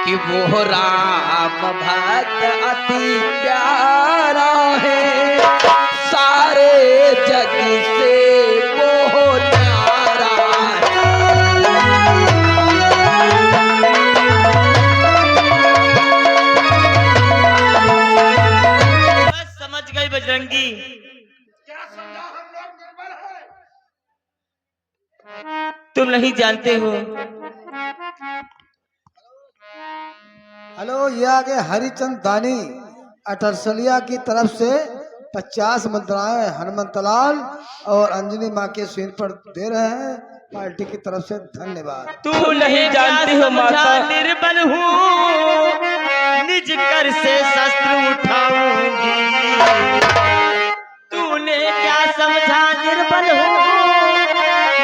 कि वो राम भक्त अति प्यारा है, सारे जग से वो न्यारा है। बस समझ गई बजरंगी। क्या समझा? हम लोग निर्बल है। तुम नहीं जानते हो। हेलो, ये आगे हरिचंद दानी अटरसलिया की तरफ से 50 मुद्राएं हनुमंतलाल और अंजनी माँ के सीन पर दे रहे हैं। पार्टी की तरफ से धन्यवाद। तू नहीं जानती हो माता, निर्बल हूँ, निज कर से शस्त्र उठाऊंगी। तूने क्या समझा? निर्बल हूँ,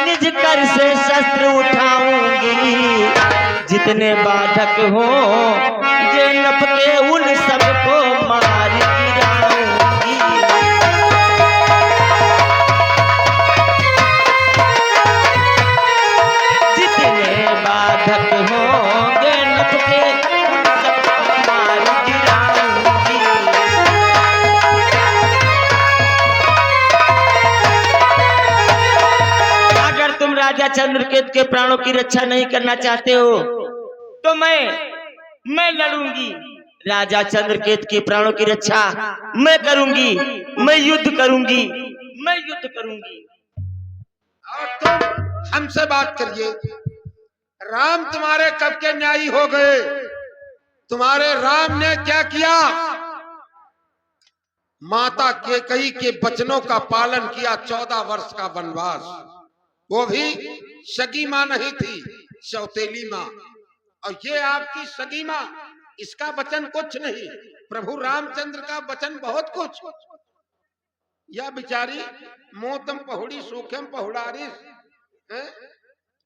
निज कर से शस्त्र उठाऊंगी। जितने बाधक हो ये नपके उन सबको मार गिराऊंगी। जितने बाधक होंगे नपके उन सबको मार गिराऊंगी। अगर तुम राजा चंद्रकेतु के प्राणों की रक्षा नहीं करना चाहते हो तो मैं लड़ूंगी। राजा चंद्रकेतु के प्राणों की रक्षा मैं करूंगी। मैं युद्ध करूंगी। मैं युद्ध करूंगी। और तुम हमसे बात करिए। राम तुम्हारे कब के न्यायी हो गए? तुम्हारे राम ने क्या किया? माता कैकेयी के वचनों का पालन किया। 14 वर्ष का वनवास, वो भी सगी माँ नहीं थी, सौतेली माँ। और ये आपकी सगी माँ, इसका वचन कुछ नहीं। प्रभु रामचंद्र का वचन बहुत कुछ। यह बिचारी मोतम पहुड़ी सूखम पहुड़ारी,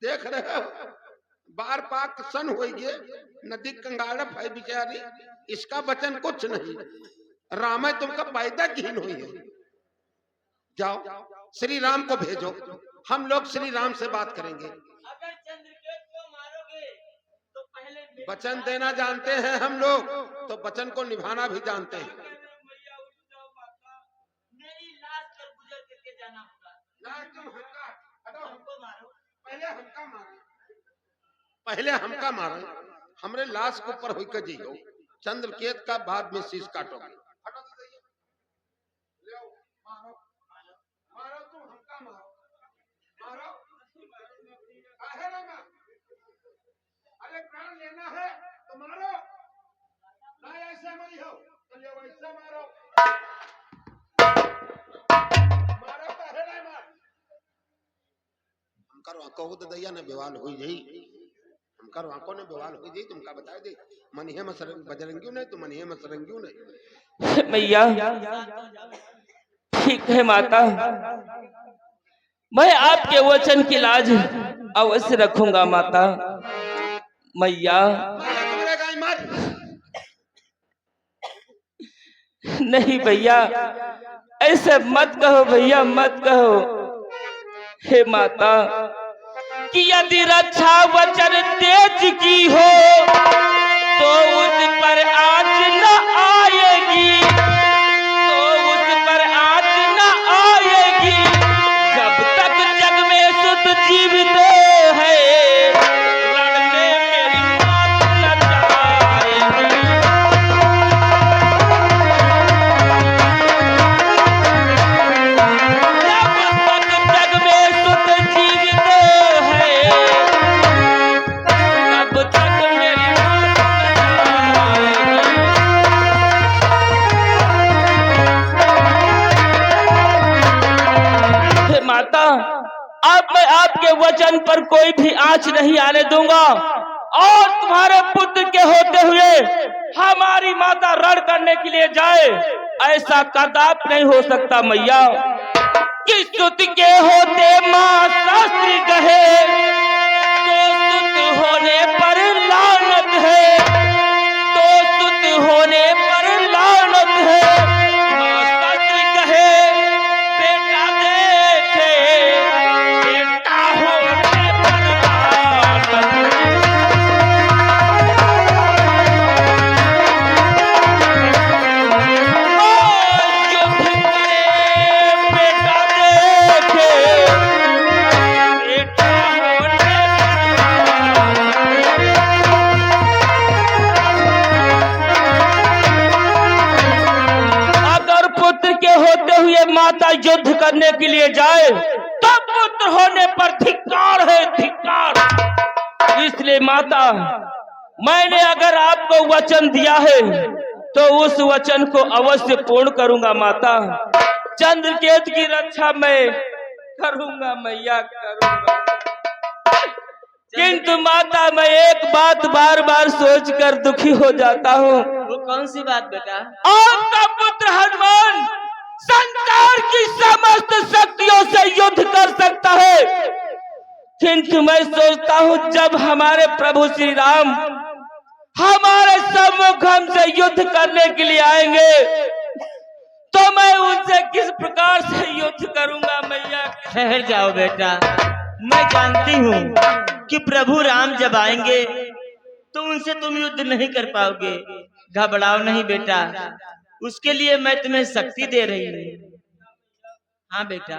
देख रहे हो, बार पाक सन हो गए, नदी कंगाड़प है बिचारी। इसका वचन कुछ नहीं। राम तुमका पैदा कीन हुई है। जाओ श्री राम को भेजो, हम लोग श्री राम से बात करेंगे। अगर चंद्रकेतु को मारोगे तो पहले वचन देना जानते हैं हम लोग, तो वचन को निभाना भी जानते हैं। मेरी लाश पर गुजर करके जाना होगा। ना तुम हमको मारो। पहले हमका मारो, हमरे लाश के ऊपर होकर जियो। चंद्रकेतु का बाद में शीश काटोगे। अरे प्राण लेना है तो मारो, ना ऐसे मरी हो तो ले वैसे मारो। मारो पहले नहीं मार। हम करो आंखों तो दैया ने बेवाल हुई यही। हम करो आंखों ने बेवाल हुई यही। तुमका बता दे, मनिहे में बजरंगियों ने, तो मनिहे में सरंगियों ने। मैया ठीक है माता, मैं आपके वचन की लाज अवश्य रखूंगा माता। मैया नहीं भैया, ऐसे मत कहो भैया, मत कहो। हे माता, कि यदि रक्षा वचन तेज की हो तो उस पर आँच न आएगी, तो उस पर आँच न आएगी। जब तक जग में सुत जीवित है, लड़ने मेरी मौत न जाएगी। जब तक जग में सुत जीवित है, तब तक मेरी मौत न जाएगी। हे माता, अब मैं आपके वचन पर कोई भी आँच नहीं आने दूंगा। और तुम्हारे पुत्र के होते हुए हमारी माता रण करने के लिए जाए, ऐसा कदाप नहीं हो सकता मैया। कि सुत के होते माँ शास्त्री कहे, तो सुत होने पर लानत है, तो सुत होने पर लानत है। माँ शास्त्री कहे बेटा देखे, बेटा होने पर लानत है। माता युद्ध करने के लिए जाए तो पुत्र होने पर धिक्कार है, धिक्कार। इसलिए माता, मैंने अगर आपको वचन दिया है तो उस वचन को अवश्य पूर्ण करूंगा माता। चंद्रकेतु की रक्षा मैं करूंगा मैया, करूंगा। किंतु माता, मैं एक बात बार बार सोचकर दुखी हो जाता हूँ। वो कौन सी बात बेटा? आपका पुत्र हनुमान संसार की समस्त शक्तियों से युद्ध कर सकता है, किंतु मैं सोचता हूँ जब हमारे प्रभु श्री राम हमारे सम्मुख हमसे युद्ध करने के लिए आएंगे तो मैं उनसे किस प्रकार से युद्ध करूंगा मैया। ठहर जाओ बेटा, मैं जानती हूँ कि प्रभु राम जब आएंगे तो उनसे तुम युद्ध नहीं कर पाओगे। घबराओ नहीं बेटा, उसके लिए मैं तुम्हें शक्ति दे रही हूँ। हाँ बेटा,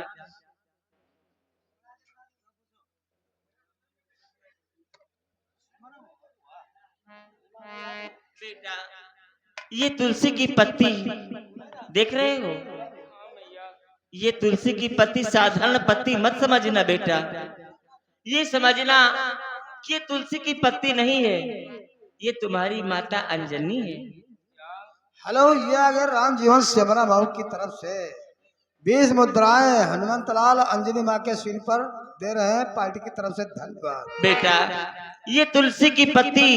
बेटा ये तुलसी की पत्ती देख रहे हो? ये तुलसी की पत्ती साधारण पत्ती मत समझना बेटा, ये समझना कि ये तुलसी की पत्ती नहीं है, ये तुम्हारी माता अंजनी है। हेलो, ये आ गए राम जीवन सेमरा भाव की तरफ से 20 मुद्राएं हनुमंत लाल अंजनी माँ के सिर पर दे रहे हैं, पार्टी की तरफ से धन्यवाद। बेटा ये तुलसी की पत्ती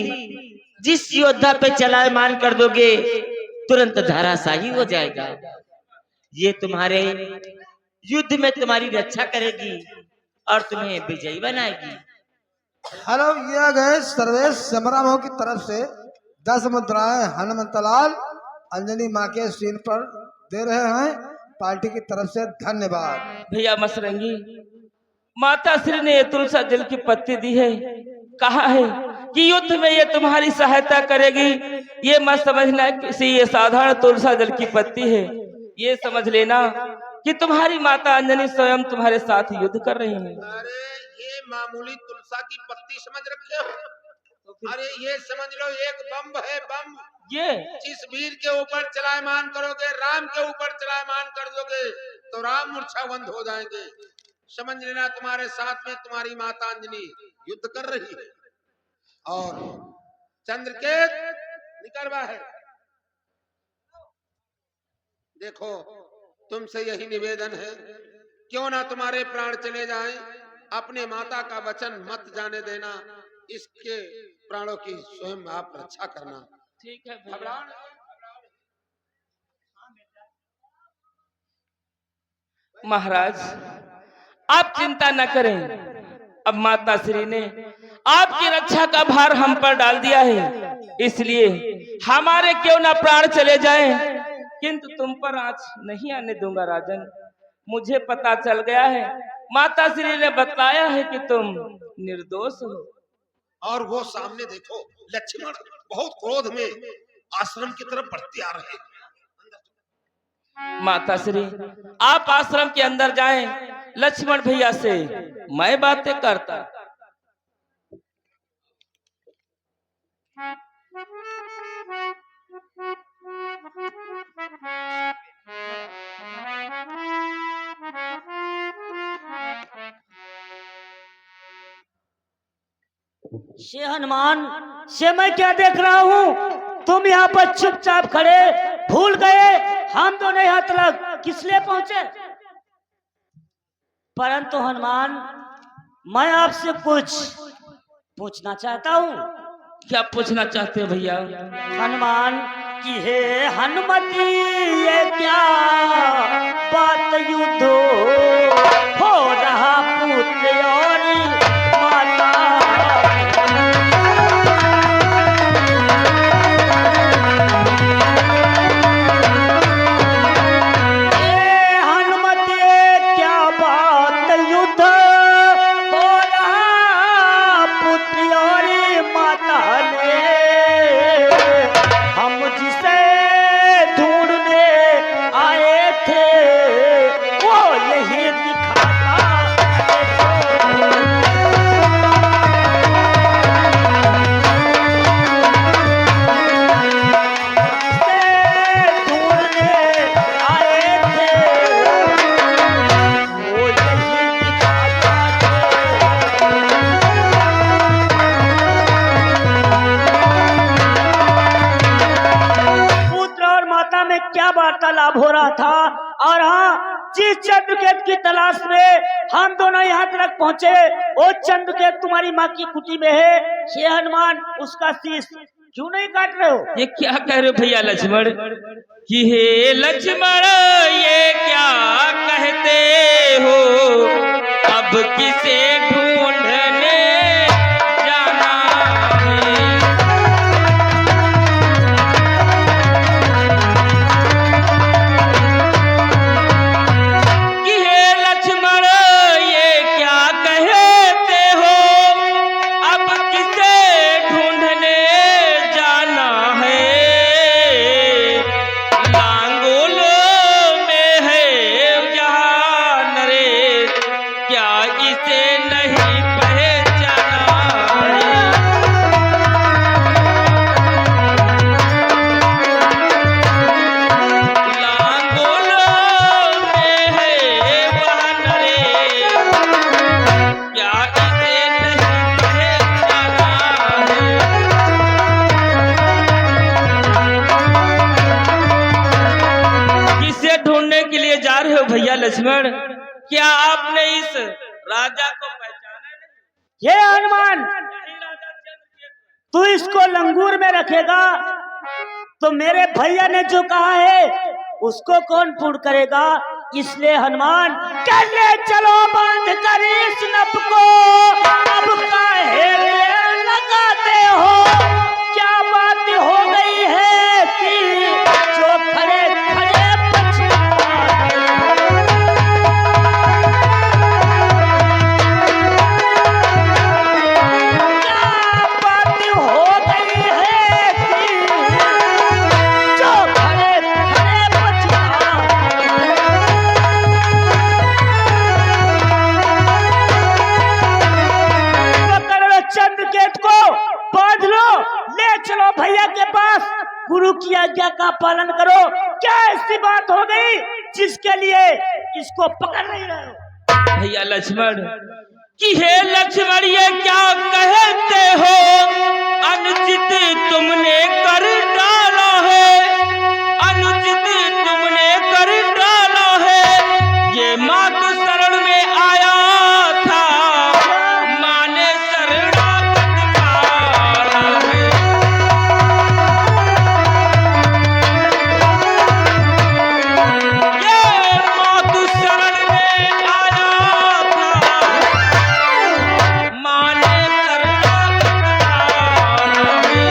जिस योद्धा पे चलायमान कर दोगे तुरंत धराशायी हो जाएगा। ये तुम्हारे युद्ध में तुम्हारी रक्षा करेगी और तुम्हें विजयी बनाएगी। हेलो, ये आ गए सर्वेश सेमरा भाव की तरफ से 10 मुद्राएं हनुमंत लाल अंजनी माँ के सिर पर दे रहे हैं, पार्टी की तरफ से धन्यवाद। भैया मसरंगी, माता श्री ने ये तुलसा जल की पत्ती दी है, कहा है कि युद्ध में ये तुम्हारी सहायता करेगी। ये मत समझना किसी ये साधारण तुलसा जल की पत्ती है, ये समझ लेना कि तुम्हारी माता अंजनी स्वयं तुम्हारे साथ युद्ध कर रही है। अरे ये मामूली तुलसा की पत्ती समझ रखे हो? अरे ये समझ लो एक बम है, बम। ये जिस वीर के ऊपर चलायमान करोगे, राम के ऊपर चलायमान कर दोगे तो राम मूर्छावंत हो जाएंगे। समझ लेना तुम्हारे साथ में तुम्हारी माता अंजनी युद्ध कर रही है और चंद्रकेत निकलवा है। देखो तुमसे यही निवेदन है, क्यों ना तुम्हारे प्राण चले जाएं, अपने माता का वचन मत जाने देना, इसके प्राणों की स्वयं आप रक्षा करना। ठीक है भैया। महाराज आप चिंता न करें, अब माता श्री ने आपकी रक्षा का भार हम पर डाल दिया है, इसलिए हमारे क्यों ना प्राण चले जाएं, किंतु तुम पर आँच नहीं आने दूंगा राजन। मुझे पता चल गया है, माता श्री ने बताया है कि तुम निर्दोष हो। और वो सामने देखो लक्ष्मण बहुत क्रोध में आश्रम की तरफ बढ़ते आ रहे हैं। माता श्री आप आश्रम के अंदर जाएं, लक्ष्मण भैया से मैं बातें करता। शे हनुमान, शे मैं क्या देख रहा हूँ? तुम यहाँ पर चुपचाप खड़े, भूल गए हम दोनों यहाँ तक किस लिए पहुंचे? परंतु हनुमान, मैं आपसे कुछ पूछना चाहता हूँ। क्या पूछना चाहते हो भैया? हनुमान की हे हनुमती, ये क्या बात युद्ध हो रहा पुत्र और माता। क्या वार्तालाप हो रहा था। और हाँ, जिस चंद्रकेत की तलाश में हम दोनों यहाँ तक पहुँचे, वो चंद्रकेत तुम्हारी माँ की कुटी में है। हे हनुमान, उसका शीश क्यों नहीं काट रहे हो? ये क्या कह रहे हो भैया लक्ष्मण कि हे लक्ष्मण ये क्या कहते हो, अब किसे ढूंढने जाना है। कि हे लक्ष्मण ये क्या कहते हो, अब किसे ढूंढने जाना है। लांगोल में है यहाँ नरेश, क्या इसे नहीं पहचाना है। लांगोल में है वह नरेश, क्या इसे नहीं पहचाना है। किसे ढूंढने के लिए जा रहे हो भैया लक्ष्मण? क्या आपने इस राजा को पहचाना नहीं? हे हनुमान, यही राजा चंद्रकेतु। तू इसको लंगूर में रखेगा तो मेरे भैया ने जो कहा है उसको कौन पूर्ण करेगा। इसलिए हनुमान, करने चलो बांध कर इस नप को, अब काहे लगाते हो। क्या बात हो गई है कि जो खड़े खड़े पछताते हो। क्या बात हो गई है कि जो खड़े खड़े पछताते हो। पकड़ लो चंद्रकेत को, बांध लो, ले चलो भैया के पास। गुरु की आज्ञा का पालन करो। क्या ऐसी बात हो गई जिसके लिए इसको पकड़ नहीं रहे हो? भैया लक्ष्मण कि हे लक्ष्मण ये क्या कहते हो, अनुचित तुमने कर डाला है। अनुचित तुमने कर डाला है। ये मात शरण में आया था, माने शरणागत काला है। ये मात शरण में आया था, माने शरणागत काला है।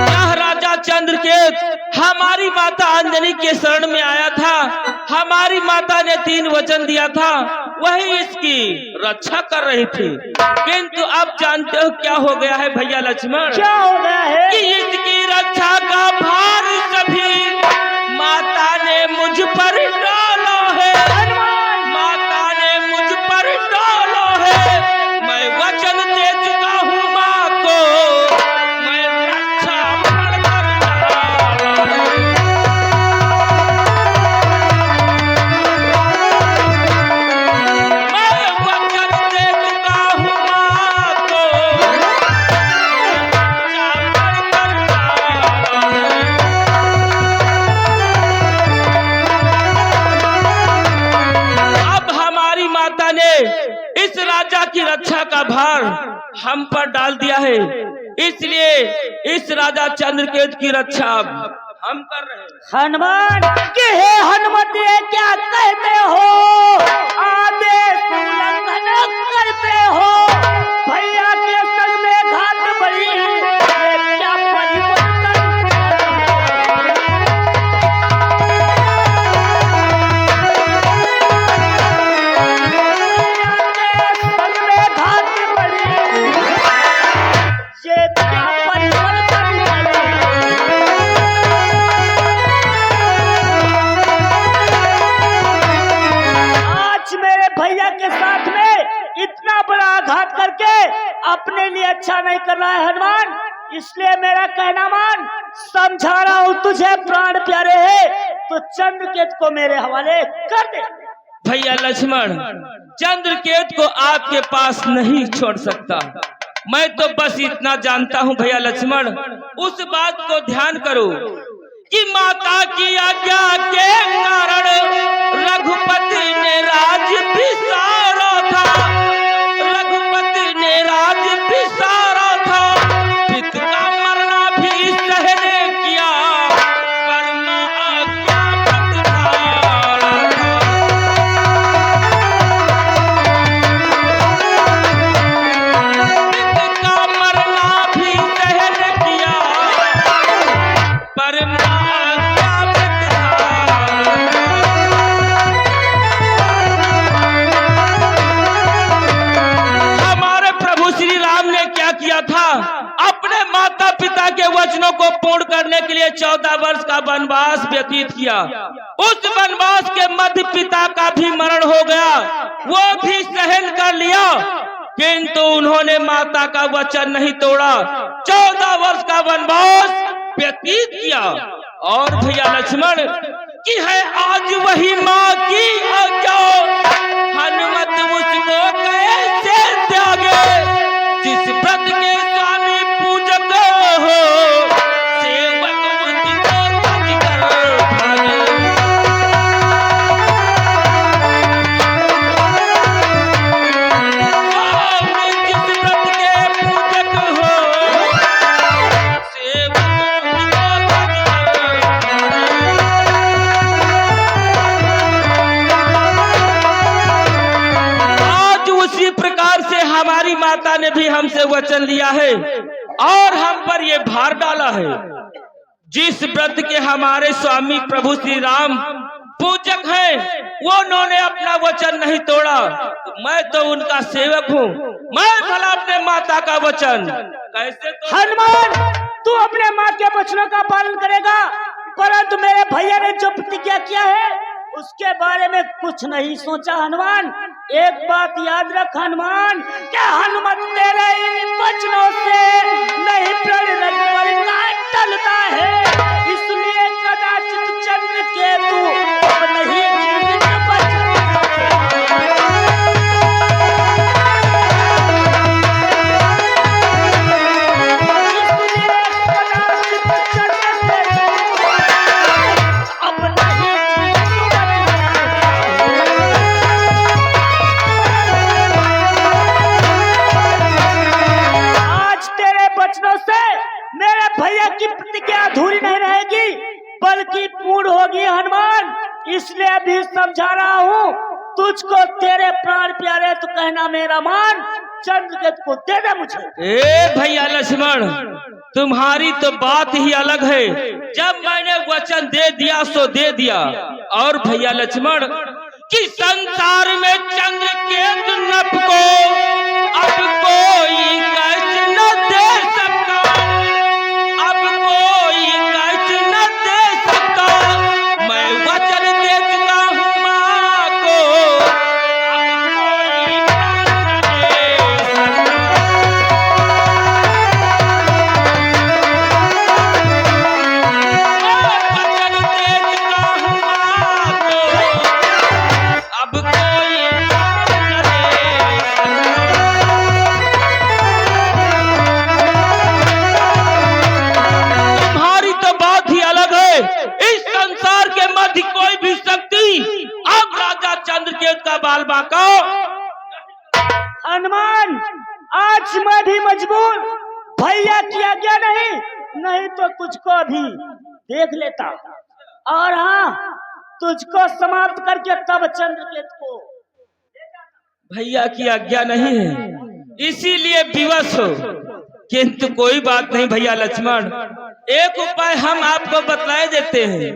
यह राजा चंद्रकेत हमारी माता अंजनी के शरण में आया था। हमारी माता ने 3 वचन दिया था, वही इसकी रक्षा कर रही थी। किंतु अब जानते हो क्या हो गया है भैया लक्ष्मण? क्या हो गया है? कि इसकी रक्षा का भार सभी माता ने मुझ पर डाला है। माता ने मुझ पर डाला है। मैं वचन दे चुका हूँ माँ को, मैं रक्षा कर डाला है। मैं वचन दे चुका हूँ माँ को, रक्षा कर डाला है। अब हमारी माता ने इस राजा की रक्षा का भार हम पर डाल दिया है, इसलिए इस राजा चंद्रकेत की रक्षा अब हम कर रहे हैं। हनुमान के हे हनुमत, ये क्या कहते हो? आदेश उल्लंघन करते हो। भैया के संग में घात बड़ी, ये क्या परिवर्तन? भैया के संग में घात बड़ी, ये क्या परिवर्तन करे? आज मेरे भैया के साथ में इतना बड़ा आघात करके अपने लिए अच्छा नहीं कर रहा है हनुमान। इसलिए मेरा कहना मान, समझा रहा हूँ तुझे, प्राण प्यारे है तो चंद्रकेत को मेरे हवाले कर दे। भैया लक्ष्मण, चंद्रकेत को आपके पास नहीं छोड़ सकता। मैं तो बस इतना जानता हूँ भैया लक्ष्मण, उस बात को ध्यान करो कि माता की आज्ञा के कारण रघुपति ने राज बिसारा था, रघुपति ने राज बिसारा था। पित का मरना भी सहने किया, पर मां आज्ञा बतधारा था। पित का मरना भी सहन किया, पर मां आज्ञा बतधारा था। हमारे प्रभु श्री राम ने क्या किया था? अपने माता पिता के वचनों को पूर्ण करने के लिए 14 वर्ष का वनवास व्यतीत किया। उस वनवास के मध्य पिता का भी मरण हो गया, वो भी सहन कर लिया, किंतु उन्होंने माता का वचन नहीं तोड़ा। 14 वर्ष का वनवास व्यतीत किया। और भैया लक्ष्मण की है आज वही माँ की आज्ञा, हनुमत उसको कैसे त्यागे, जिस व्रत के स्वामी पूजक हो, सेवक उसको तज कर भागे। स्वामी जिस व्रत के पूजक हो, सेवक उसको तज कर भागे। आज उसी प्रकार से हमारी माता ने भी हमसे वचन लिया है और हम पर ये भार डाला है, जिस व्रत के हमारे स्वामी प्रभु श्री राम पूजक हैं, वो उन्होंने अपना वचन नहीं तोड़ा। तो मैं तो उनका सेवक हूँ, मैं भला अपने माता का वचन कैसे हनुमान, तू अपने माँ के वचनों का पालन करेगा, परंतु मेरे भैया ने जो प्रतिज्ञा किया है उसके बारे में कुछ नहीं सोचा। हनुमान, एक बात याद रख हनुमान, कि हनुमत तेरे इन वचनों से नहीं प्रेरित टलता है, इसलिए कदाचित चंद्र केतु अब नहीं जीवित बच अधूरी नहीं रहेगी बल्कि पूर्ण होगी। हनुमान, इसलिए अभी समझा रहा हूँ तुझको, तेरे प्राण प्यारे तो कहना मेरा मान, चंद्रकेतु को दे दे मुझे। ए भैया लक्ष्मण, तुम्हारी तो बात ही अलग है। जब मैंने वचन दे दिया सो दे दिया। और भैया लक्ष्मण कि संसार में चंद्रकेतु नभ को अब कोई कष्ट न दे सकता, अब कोई कष्ट न दे सकता। मैं वचन दे चुका हूँ माँ को, अब कोई कष्ट न दे सकता। वचन दे चुका हूँ माँ को, अब कोई कष्ट न दे सकता। तुम्हारी तो बात ही अलग है। इस संसार के मध्य कोई भी शक्ति अब राजा चंद्रकेतु का बाल बांका। हनुमान, आज मैं भी मजबूर, भैया की आज्ञा नहीं तो तुझको भी देख लेता, और हाँ, तुझको समाप्त करके तब चंद्रकेतु को। भैया की आज्ञा नहीं है, इसीलिए विवश हो। किंतु कोई बात नहीं भैया लक्ष्मण, एक उपाय हम आपको बतलाए देते हैं।